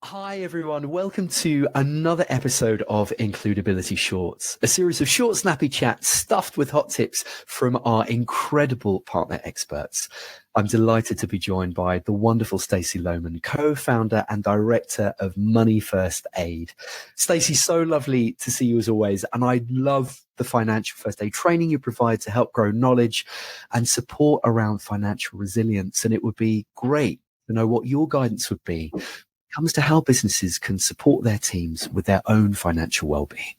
Hi everyone, welcome to another episode of Includability Shorts, a series of short, snappy chats stuffed with hot tips from our incredible partner experts. I'm delighted to be joined by the wonderful Stacey Lowman, co-founder and director of Money First Aid. Stacey, so lovely to see you as always, and I love the financial first aid training you provide to help grow knowledge and support around financial resilience. And it would be great to know what your guidance would be comes to how businesses can support their teams with their own financial well-being.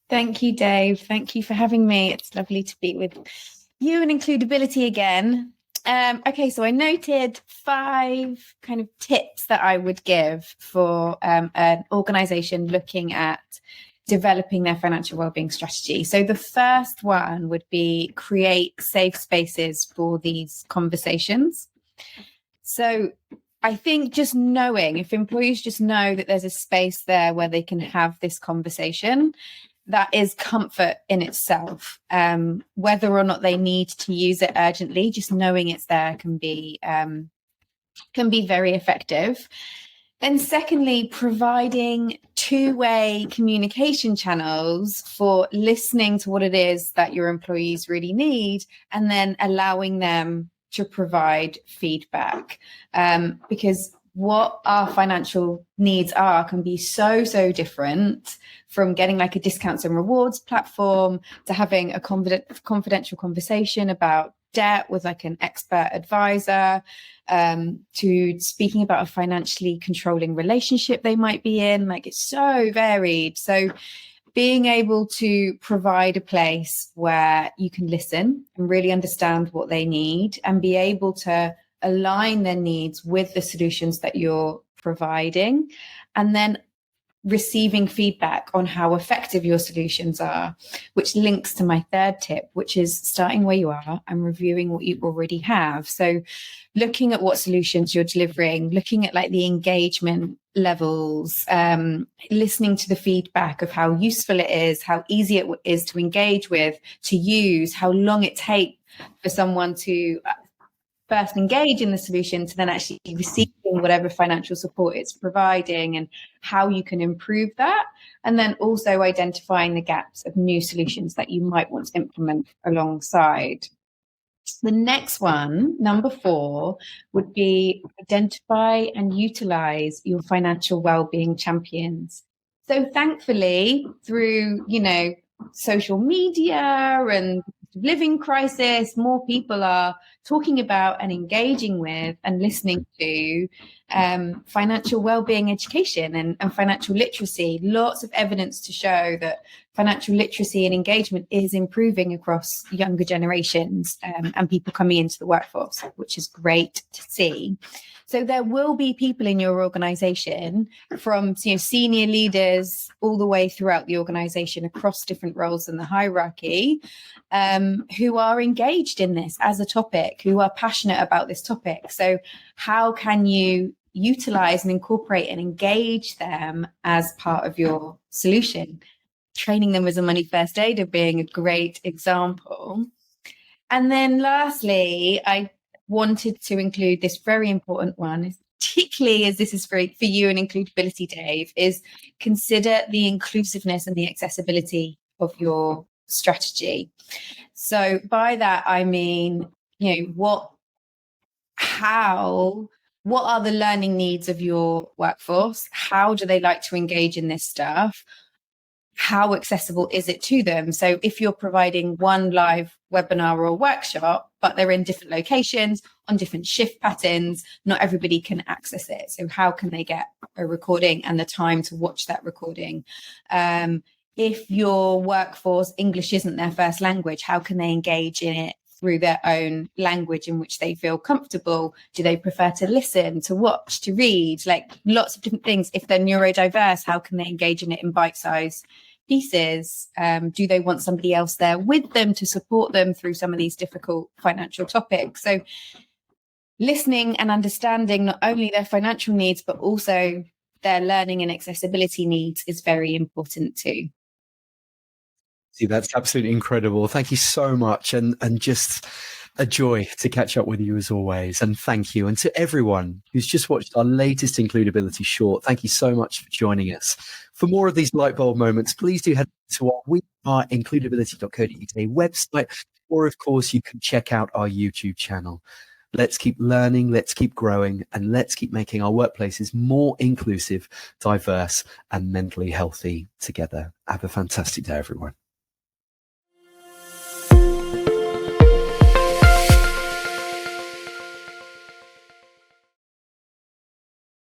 Thank you, Dave. Thank you for having me. It's lovely to be with you and Includability again. Okay, so I noted 5 kind of tips that I would give for an organization looking at developing their financial well-being strategy. So the first one would be create safe spaces for these conversations. So I think just knowing, if employees just know that there's a space there where they can have this conversation, that is comfort in itself. Whether or not they need to use it urgently, just knowing it's there can be very effective. Then secondly, providing two-way communication channels for listening to what it is that your employees really need, and then allowing them to provide feedback, because what our financial needs are can be so different, from getting like a discounts and rewards platform to having a confidential conversation about debt with like an expert advisor, to speaking about a financially controlling relationship they might be in. Like, it's so varied. So being able to provide a place where you can listen and really understand what they need and be able to align their needs with the solutions that you're providing, and then receiving feedback on how effective your solutions are, which links to my third tip, which is starting where you are and reviewing what you already have. So looking at what solutions you're delivering, looking at like the engagement levels, listening to the feedback of how useful it is, how easy it is to engage with, to use, how long it takes for someone to first engage in the solution to then actually receiving whatever financial support it's providing, and how you can improve that. And then also identifying the gaps of new solutions that you might want to implement alongside. The next one, number 4, would be identify and utilize your financial well-being champions. So thankfully, through, social media and living crisis, more people are talking about and engaging with and listening to financial well-being education and financial literacy. Lots of evidence to show that financial literacy and engagement is improving across younger generations and people coming into the workforce, which is great to see. So there will be people in your organization, from senior leaders all the way throughout the organization across different roles in the hierarchy, who are engaged in this as a topic, who are passionate about this topic. So how can you utilize and incorporate and engage them as part of your solution? Training them as a money first aider being a great example. And then lastly, I wanted to include this very important one, particularly as this is for you and Includability, Dave, is consider the inclusiveness and the accessibility of your strategy. So by that, I mean, what are the learning needs of your workforce? How do they like to engage in this stuff? How accessible is it to them? So if you're providing one live webinar or workshop, but they're in different locations on different shift patterns, not everybody can access it. So how can they get a recording and the time to watch that recording? If your workforce English isn't their first language, how can they engage in it through their own language in which they feel comfortable? Do they prefer to listen, to watch, to read? Like, lots of different things. If they're neurodiverse, how can they engage in it in bite-sized pieces? Do they want somebody else there with them to support them through some of these difficult financial topics? So listening and understanding not only their financial needs, but also their learning and accessibility needs is very important too. See, that's absolutely incredible. Thank you so much. And just A joy to catch up with you as always. And thank you. And to everyone who's just watched our latest Includability short, thank you so much for joining us. For more of these light bulb moments, please do head to our includability.co.uk website, or of course, you can check out our YouTube channel. Let's keep learning, let's keep growing, and let's keep making our workplaces more inclusive, diverse, and mentally healthy together. Have a fantastic day, everyone.